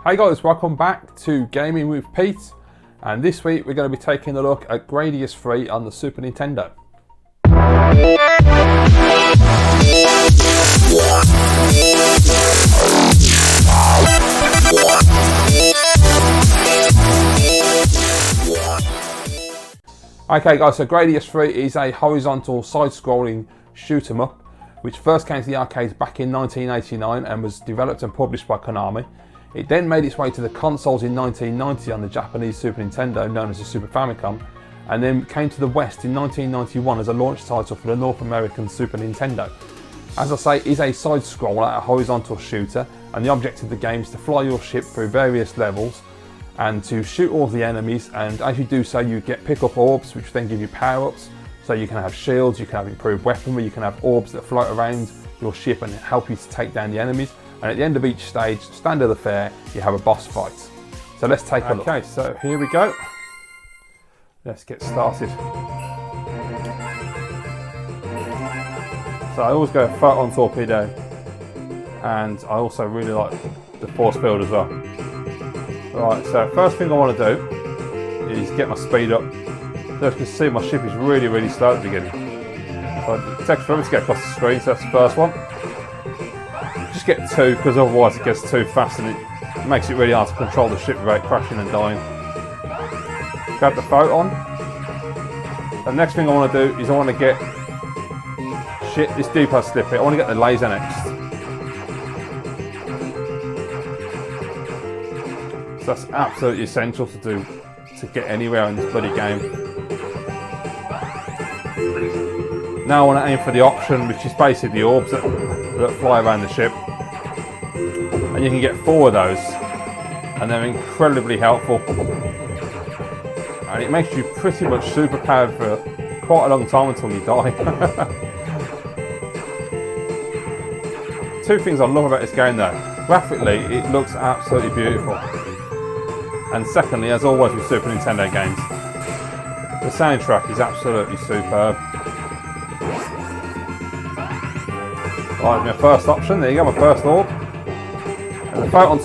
Hey guys, welcome back to Gaming with Pete, and this week we're going to be taking a look at Gradius 3 on the Super Nintendo. Okay guys, so Gradius 3 is a horizontal side-scrolling shoot 'em up which first came to the arcades back in 1989 and was developed and published by Konami. It then made its way to the consoles in 1990 on the Japanese Super Nintendo, known as the Super Famicom, and then came to the West in 1991 as a launch title for the North American Super Nintendo. As I say, it is a side-scroller, a horizontal shooter, and the object of the game is to fly your ship through various levels and to shoot all the enemies, and as you do so you pick up orbs which then give you power-ups. So you can have shields, you can have improved weaponry, you can have orbs that float around your ship and help you to take down the enemies. And at the end of each stage, standard affair, you have a boss fight. So let's take a look. Okay, so here we go. Let's get started. So I always go photon torpedo, and I also really like the force field as well. Right, so first thing I want to do is get my speed up. So as you can see, my ship is really slow at the beginning. So it takes forever to get across the screen, so that's the first one. Just get two, because otherwise it gets too fast and it makes it really hard to control the ship without crashing and dying. Grab the photon. The next thing I want to do is I want to get... Shit, this depot slip it. I want to get the laser next. So that's absolutely essential to do to get anywhere in this bloody game. Now I want to aim for the option, which is basically the orbs that fly around the ship, and you can get 4 of those, and they're incredibly helpful, and it makes you pretty much super powered for quite a long time until you die. Two things I love about this game though: graphically it looks absolutely beautiful, and secondly, as always with Super Nintendo games, the soundtrack is absolutely superb. Right, my first option, there you go, my first orb. And the photon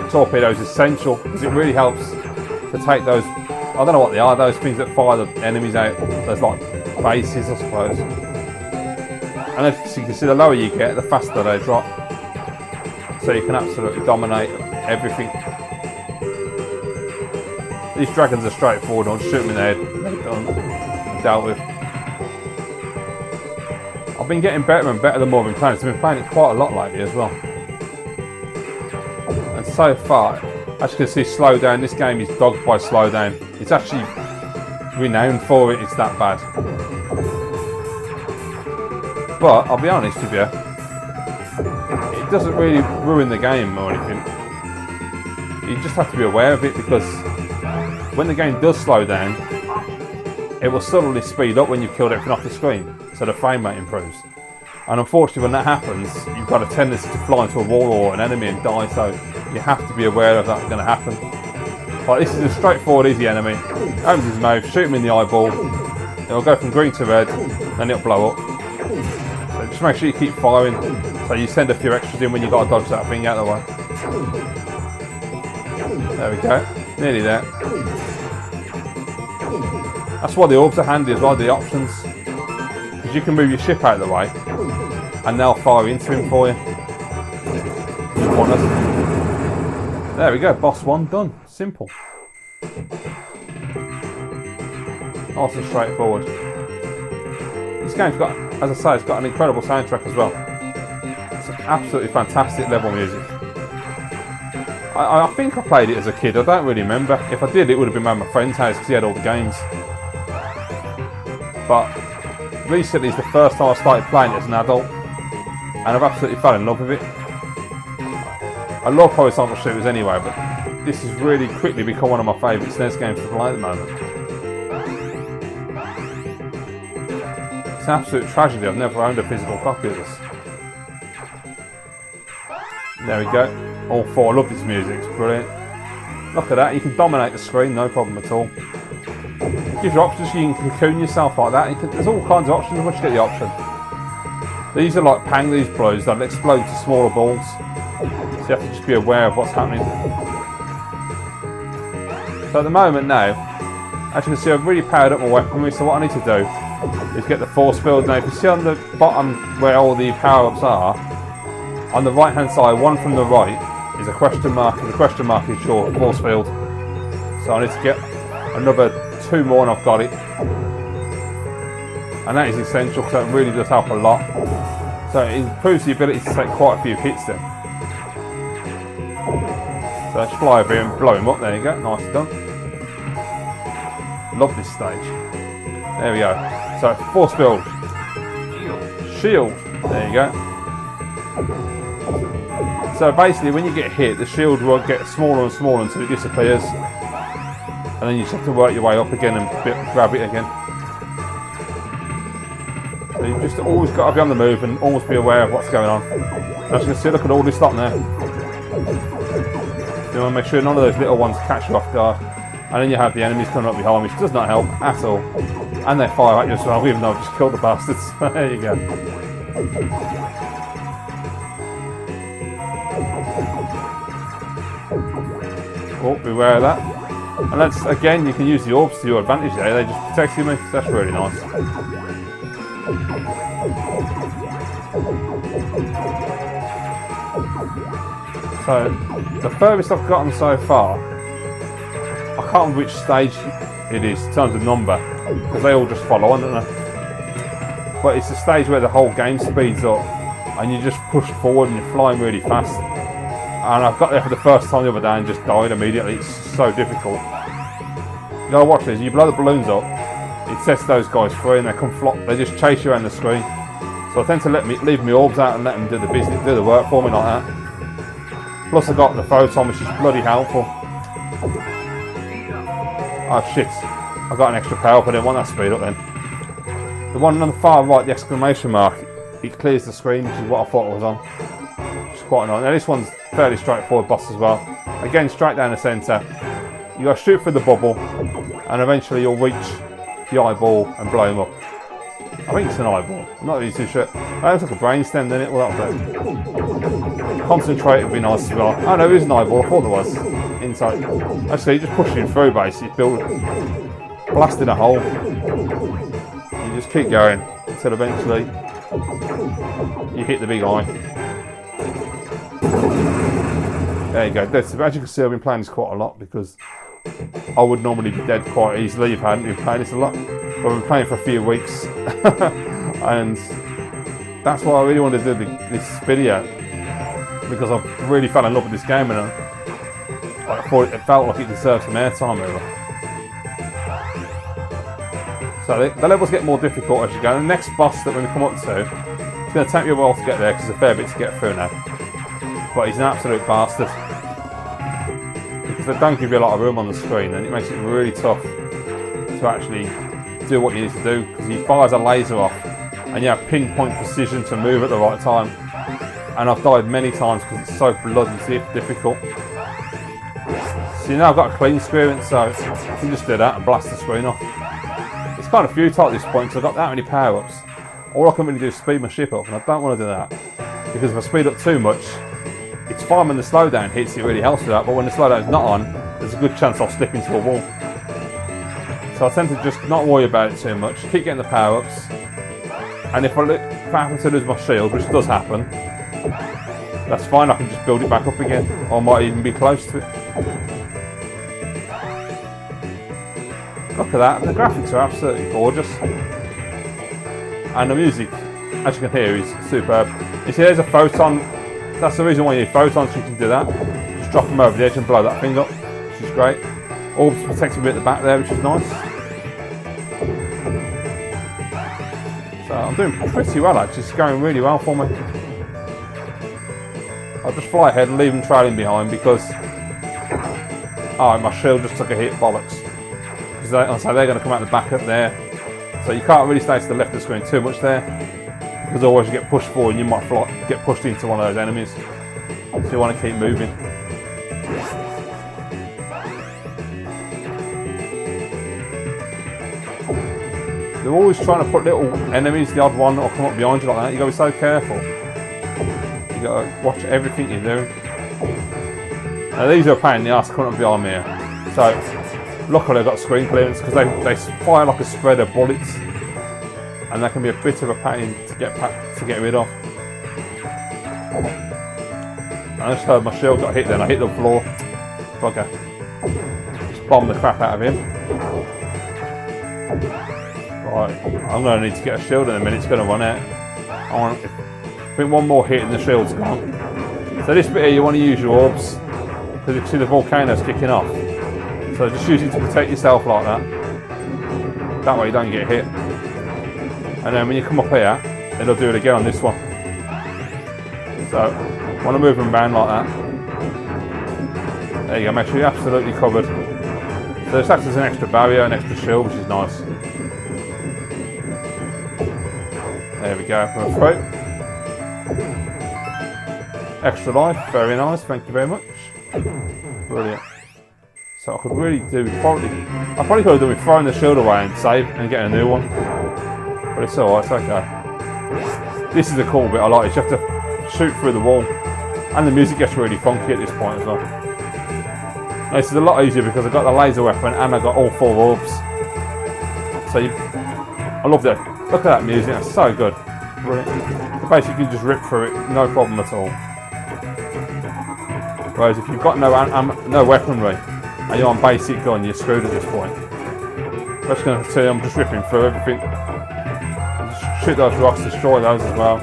torpedo is essential because it really helps to take those, I don't know what they are, those things that fire the enemies out, those like bases I suppose. And as you can see, the lower you get, the faster they drop. So you can absolutely dominate everything. These dragons are straightforward, I'll just shoot them in the head, they're done, dealt with. I've been getting better and better the more I've been playing, so I've been playing it quite a lot lately as well. And so far, as you can see, slowdown, this game is dogged by slowdown. It's actually renowned for it, it's that bad. But, I'll be honest with you, it doesn't really ruin the game or anything. You just have to be aware of it, because when the game does slow down, it will suddenly speed up when you've killed everything off the screen, so the frame rate improves. And unfortunately when that happens, you've got a tendency to fly into a wall or an enemy and die, so you have to be aware of that going to happen. Like, this is a straightforward, easy enemy. Opens his mouth, shoot him in the eyeball, it'll go from green to red, then it'll blow up. So just make sure you keep firing, so you send a few extras in when you've got to dodge that thing out of the way. There we go, nearly there. That's why the orbs are handy as well, the options. Because you can move your ship out of the way and they'll fire into him for you. There we go, boss 1 done. Simple. Nice and straightforward. This game's got, as I say, it's got an incredible soundtrack as well. It's an absolutely fantastic level music. I think I played it as a kid, I don't really remember. If I did, it would have been at my friend's house because he had all the games. But recently is the first time I started playing it as an adult, and I've absolutely fell in love with it. I love horizontal shooters anyway, but this has really quickly become one of my favourite SNES games to play at the moment. It's an absolute tragedy I've never owned a physical copy of this. There we go, all 4, I love this music, it's brilliant. Look at that, you can dominate the screen, no problem at all. It gives you options, you can cocoon yourself like that. There's all kinds of options once you get the option. These are like these blows, they'll explode to smaller balls. So you have to just be aware of what's happening. So at the moment now, as you can see, I've really powered up my weaponry, so what I need to do is get the force field. Now if you see on the bottom where all the power-ups are, on the right hand side, one from the right is a question mark, and the question mark is your force field. So I need to get another 2 more and I've got it. And that is essential because that really does help a lot. So it improves the ability to take quite a few hits then. So let's fly over here and blow him up. There you go, nicely done. Love this stage. There we go. So force field. Shield. There you go. So basically when you get hit, the shield will get smaller and smaller until it disappears. And then you just have to work your way up again and grab it again. So you've just always got to be on the move and always be aware of what's going on. As you can see, look at all this lot there. You want to make sure none of those little ones catch you off guard. And then you have the enemies coming up behind, which does not help at all. And they fire at you as well, even though I've just killed the bastards. There you go. Oh, beware of that. And that's, again, you can use the orbs to your advantage there. They just protect you. That's really nice. So, the furthest I've gotten so far, I can't remember which stage it is in terms of number, because they all just follow on, don't they? But it's the stage where the whole game speeds up, and you just push forward and you're flying really fast. And I've got there for the first time the other day and just died immediately. It's so difficult. You gotta watch this. You blow the balloons up, it sets those guys free, and they come flop. They just chase you around the screen. So I tend to leave my orbs out and let them do the business, do the work for me like that. Plus I got the photon, which is bloody helpful. Oh shit! I got an extra power up. I didn't want that speed up then. The one on the far right, the exclamation mark, it clears the screen, which is what I thought it was on. Which is quite nice. Now this one's fairly straightforward boss as well. Again, straight down the centre. You got to shoot through the bubble, and eventually you'll reach the eyeball and blow him up. I think it's an eyeball. I'm not really too sure. That looks like a brain stem, doesn't it? Well, that'll do. Concentrate would be nice as well. Oh no, it is an eyeball. I thought there was inside. Actually, you just push him through, basically, blasting a hole. You just keep going until eventually you hit the big eye. There you go. As you can see, I've been playing this quite a lot because I would normally be dead quite easily if I hadn't been playing this a lot. But I've been playing for a few weeks, and that's why I really wanted to do this video, because I really fell in love with this game and I thought it felt like it deserved some airtime really. So the levels get more difficult as you go. The next boss that we're going to come up to, it's going to take me a while to get there because there's a fair bit to get through now. But he's an absolute bastard. Because they don't give you a lot of room on the screen, and it makes it really tough to actually do what you need to do, because he fires a laser off and you have pinpoint precision to move at the right time. And I've died many times because it's so bloody difficult. So now I've got a clean screen, so I can just do that and blast the screen off. It's kind of futile at this point because I've got that many power-ups. All I can really do is speed my ship up, and I don't want to do that, because if I speed up too much, it's fine when the slowdown hits, it really helps with that, but when the slowdown's not on, there's a good chance I'll slip into a wall. So I tend to just not worry about it too much, keep getting the power-ups, and if I happen to lose my shield, which does happen, that's fine, I can just build it back up again, or I might even be close to it. Look at that, the graphics are absolutely gorgeous. And the music, as you can hear, is superb. You see there's a photon. That's the reason why you need photons, so you can do that. Just drop them over the edge and blow that thing up, which is great. Orbs protecting me at the back there, which is nice. So I'm doing pretty well actually, it's going really well for me. I'll just fly ahead and leave them trailing behind because my shield just took a hit, bollocks. Because they're going to come out the back up there. So you can't really stay to the left of the screen too much there, because otherwise you get pushed forward and you might get pushed into one of those enemies. So you want to keep moving. They're always trying to put little enemies, the odd one that'll come up behind you like that. You've got to be so careful. You've got to watch everything you're doing. Now these are a pain in the arse coming up behind me here. So Luckily I got screen clearance because they fire like a spread of bullets, and that can be a bit of a pain to get rid of. I just heard my shield got hit then. I hit the floor. Bugger. Just bombed the crap out of him. Right, I'm going to need to get a shield in a minute. It's going to run out. I think one more hit and the shield's gone. So this bit here, you want to use your orbs, because you can see the volcano's kicking off. So just use it to protect yourself like that. That way you don't get hit. And then when you come up here, it'll do it again on this one. So want to move them around like that. There you go, make sure you're absolutely covered. So this acts as an extra barrier, an extra shield, which is nice. There we go, from through. Extra life, very nice, thank you very much. Brilliant. So I could really do, I probably could have done with throwing the shield away and save and getting a new one. But it's alright, it's okay. This is the cool bit I like, is you have to shoot through the wall. And the music gets really funky at this point as well. Now, this is a lot easier because I've got the laser weapon and I've got all 4 orbs. So I love that. Look at that music, that's so good. Brilliant. Basically you can just rip through it, no problem at all. Whereas if you've got no weaponry and you're on basic gun, you're screwed at this point. I'm just going to see, I'm just ripping through everything. Just shoot those rocks, destroy those as well.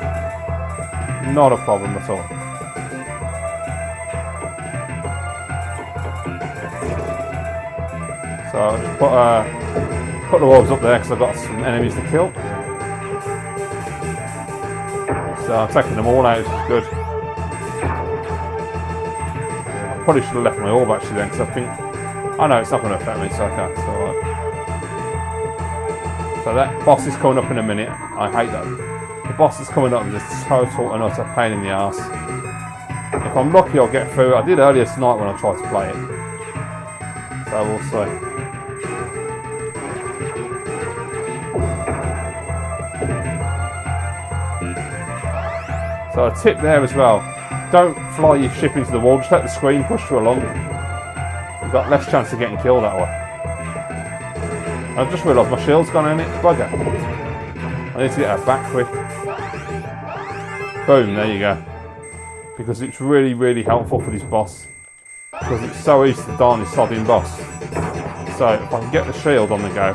Not a problem at all. So I'll just put the orbs up there because I've got some enemies to kill. So I'm taking them all out, which is good. I probably should have left my orb actually then, because I think, I know it's not going to affect me, so okay, it's alright. So that boss is coming up in a minute. I hate that. The boss is coming up is a total and utter pain in the arse. If I'm lucky, I'll get through. I did earlier tonight when I tried to play it. So we'll see. So a tip there as well, don't fly your ship into the wall, just let the screen push you along. You've got less chance of getting killed that way. I've just realised my shield's gone in it, bugger. I need to get that back quick. Boom, there you go. Because it's really, really helpful for this boss. Because it's so easy to die on this sodding boss. So if I can get the shield on the go,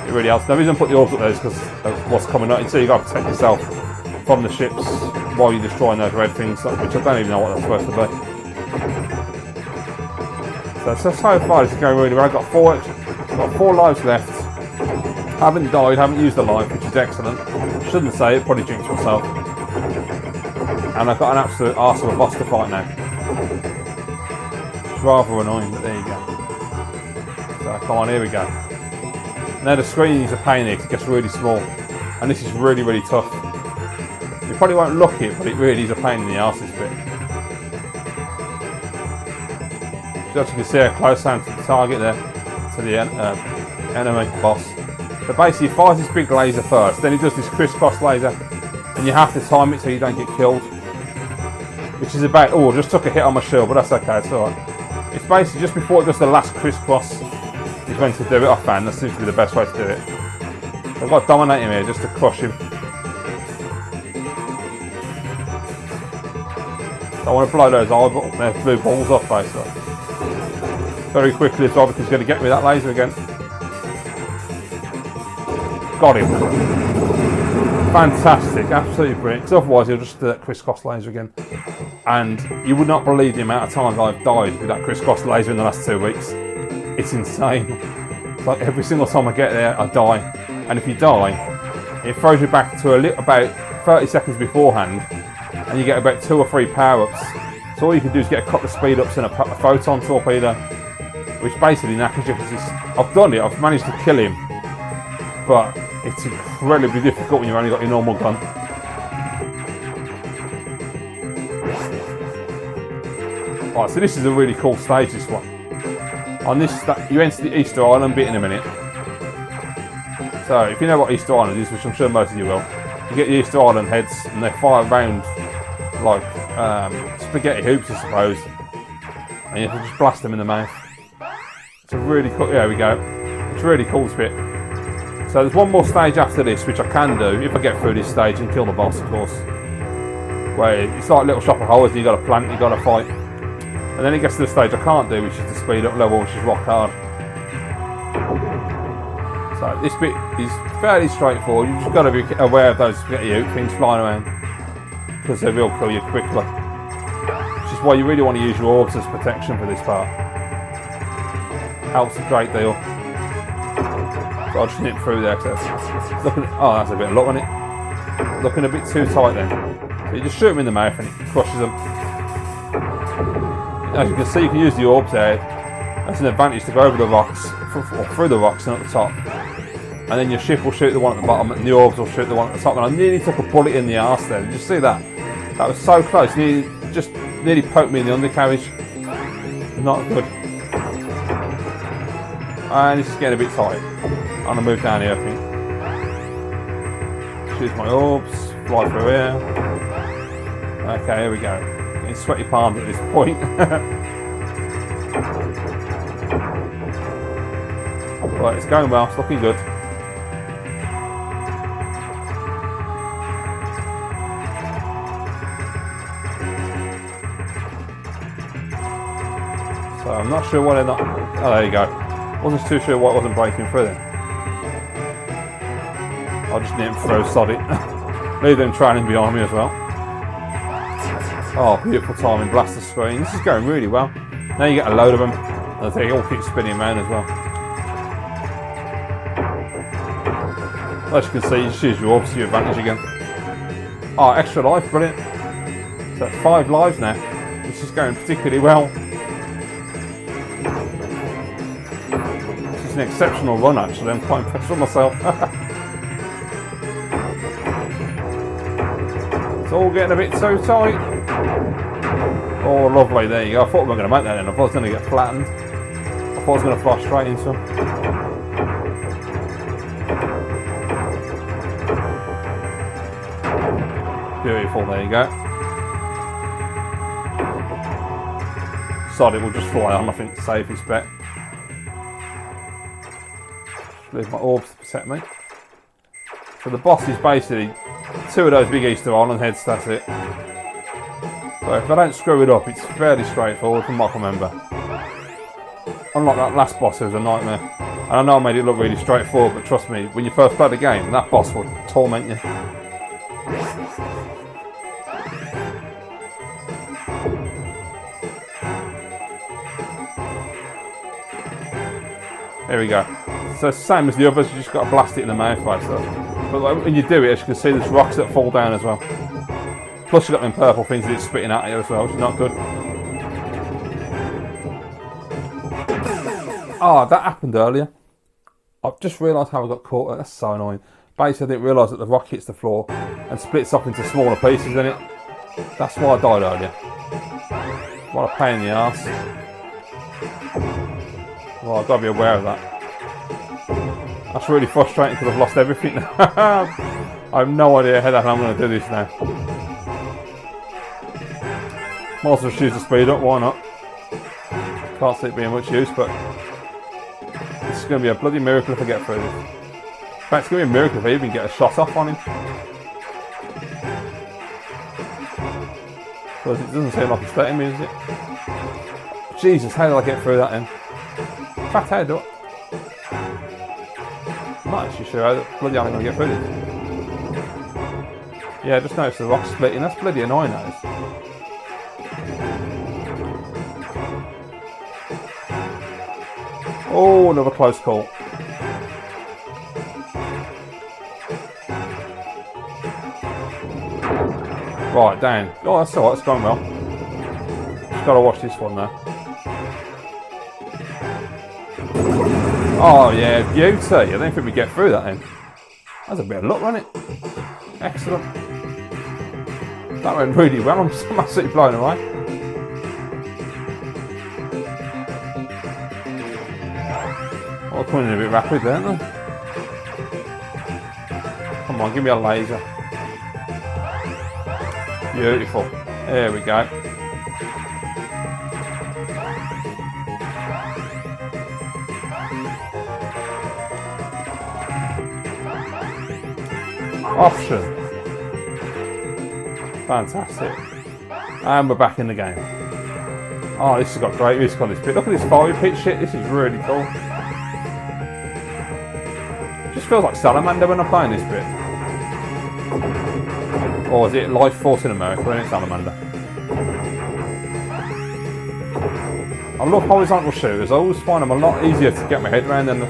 it really helps. The reason I put the orbs up there is because of what's coming up. So you've got to protect yourself from the ships while you're destroying those red things, which I don't even know what they're supposed to be. So far this is going really well. I've got 4 lives left. I haven't died, haven't used a life, which is excellent. Shouldn't say it, probably jinxed myself. And I've got an absolute arse of a boss to fight now. It's rather annoying, but there you go. So come on, here we go. Now the screen is a pain here, 'cause it gets really small. And this is really, really tough. You probably won't look it, but it really is a pain in the arse, this bit. So as you can see, a close hand to the target there, to the enemy boss. So basically, he fires this big laser first, then he does this crisscross laser, and you have to time it so you don't get killed. Which is about, oh, I just took a hit on my shield, but that's okay, it's alright. It's basically just before it does the last crisscross, he's going to do it offhand. That seems to be the best way to do it. So I've got to dominate him here just to crush him. So I want to blow those blue balls off basically. Very quickly as well, because he's going to get me that laser again. Got him. Fantastic, absolutely brilliant. Because otherwise he'll just do that crisscross laser again. And you would not believe the amount of times I've died with that crisscross laser in the last 2 weeks. It's insane. It's like every single time I get there, I die. And if you die, it throws you back to about 30 seconds beforehand, and you get about 2 or 3 power-ups. So all you can do is get a couple of speed-ups and a photon torpedo, which basically knackers you. I've done it, I've managed to kill him, but it's incredibly difficult when you've only got your normal gun. Right, so this is a really cool stage, this one. On this, you enter the Easter Island bit in a minute. So if you know what Easter Island is, which I'm sure most of you will, you get the Easter Island heads and they fire around like spaghetti hoops, I suppose, and you have to just blast them in the mouth. It's a really cool, there we go. It's really cool this bit. So there's one more stage after this, which I can do if I get through this stage and kill the boss, of course. Where it's like Little Shop of Horrors, you got to plant, you got to fight. And then it gets to the stage I can't do, which is the speed up level, which is rock hard. So this bit is fairly straightforward. You've just got to be aware of those things flying around, because they will kill you quickly. Which is why you really want to use your orbs as protection for this part. Helps a great deal. So I'll just nip through there. It's looking, oh, that's a bit of luck, isn't it? Looking a bit too tight then. So you just shoot them in the mouth and it crushes them. As you can see, you can use the orbs there. That's an advantage to go over the rocks, or through the rocks and at the top. And then your ship will shoot the one at the bottom and the orbs will shoot the one at the top. And I nearly took a bullet in the arse there. Did you see that? That was so close. Nearly poked me in the undercarriage. Not good. And it's getting a bit tight. I'm going to move down here, I think. Choose my orbs, fly through here. Okay, here we go. Getting sweaty palms at this point. Right, it's going well, it's looking good. So I'm not sure why they're not. Oh, there you go. Wasn't too sure why it wasn't breaking through then. I'll just nip through, sod it. Leave them trailing behind me as well. Oh, beautiful timing, blaster screen. This is going really well. Now you get a load of them. And they all keep spinning around as well. As you can see, you just use your orbs to your advantage again. Oh, extra life, brilliant. So that's 5 lives now. This is going particularly well. This is an exceptional run actually, I'm quite impressed with myself. It's all getting a bit so tight. Oh, lovely, there you go. I thought we were going to make that then. I thought I was going to get flattened. I thought I was going to fly straight into them. Beautiful, there you go. Sod, it will just fly on, I think, the safest bet. Leave my orbs to protect me. So the boss is basically 2 of those big Easter Island heads, that's it. So if I don't screw it up, it's fairly straightforward from what I can remember. Unlike that last boss, it was a nightmare. And I know I made it look really straightforward, but trust me, when you first play the game, that boss will torment you. There we go. So same as the others, you just got to blast it in the mouth basically. But when you do it, as you can see, there's rocks that fall down as well. Plus you've got them purple things that it's spitting at you as well, which is not good. Oh, that happened earlier. I've just realised how I got caught. That's so annoying. Basically, I didn't realise that the rock hits the floor and splits up into smaller pieces in it. That's why I died earlier. What a pain in the arse. Well, I've got to be aware of that. That's really frustrating because I've lost everything now. I have no idea how the hell I'm going to do this now. Might as well choose the speed up, why not? Can't see it being much use, but this is going to be a bloody miracle if I get through this. In fact, it's going to be a miracle if I even get a shot off on him. Because it doesn't seem like it's letting me, is it? Jesus, how did I get through that then? In fact, how do I? I'm not actually sure how bloody I'm going to get through this. Yeah, just noticed the rock splitting. That's bloody annoying, that is. Oh, another close call. Right, down. Oh, that's alright, it's going well. Just got to watch this one now. Oh yeah, beauty. I don't think we get through that then. That's a bit of luck, wasn't it? Excellent. That went really well. I'm absolutely blown away. Oh, coming in a bit rapid there, aren't they? Come on, give me a laser. Beautiful. There we go. Option. Fantastic. And we're back in the game. Oh, this has got great music on this bit. Look at this 5-bit shit. This is really cool. Just feels like Salamander when I'm playing this bit. Or is it Life Force in America when it's Salamander? I love horizontal shooters. I always find them a lot easier to get my head around than the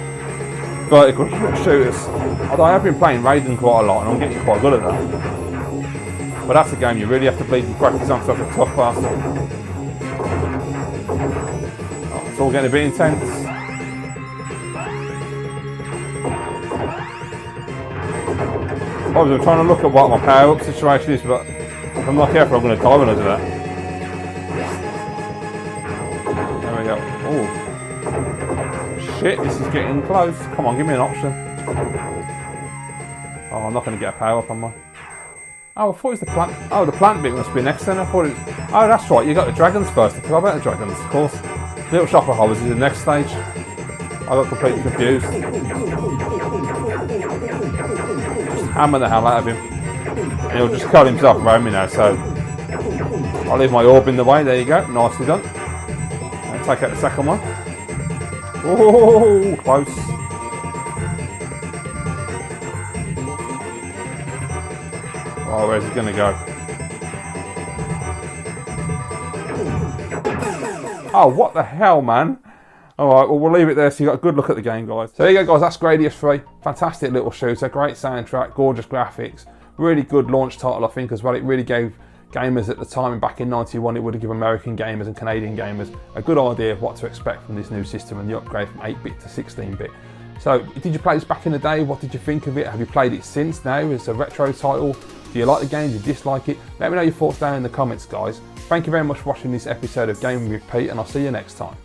vertical shooters. Although I have been playing Raiden quite a lot and I'm getting quite good at that. But that's a game you really have to bleed and practice on because that's a tough bastard. Oh, it's all getting a bit intense. I'm trying to look at what my power up situation is, but if I'm not careful I'm going to die when I do that. There we go. Oh. Shit, this is getting close. Come on, give me an option. Oh, I'm not going to get a power up on mine. Oh, I thought it was the plant. Oh, the plant bit must be next then. I thought it was... Oh, that's right, you got the dragons first. I forgot about the dragons, of course. Little Shop of Horrors is the next stage. I got completely confused. Just hammer the hell out of him. And he'll just cut himself around me now, so... I'll leave my orb in the way, there you go. Nicely done. I'll take out the second one. Oh, close. Oh, where's it going to go? Oh, what the hell, man? Alright, well, we'll leave it there so you got a good look at the game, guys. So there you go, guys. That's Gradius 3. Fantastic little shooter. Great soundtrack. Gorgeous graphics. Really good launch title, I think, as well. It really gave gamers at the time, back in 91, it would have given American gamers and Canadian gamers a good idea of what to expect from this new system and the upgrade from 8-bit to 16-bit. So, did you play this back in the day? What did you think of it? Have you played it since now? It's a retro title. Do you like the game? Do you dislike it? Let me know your thoughts down in the comments, guys. Thank you very much for watching this episode of Gaming with Pete, and I'll see you next time.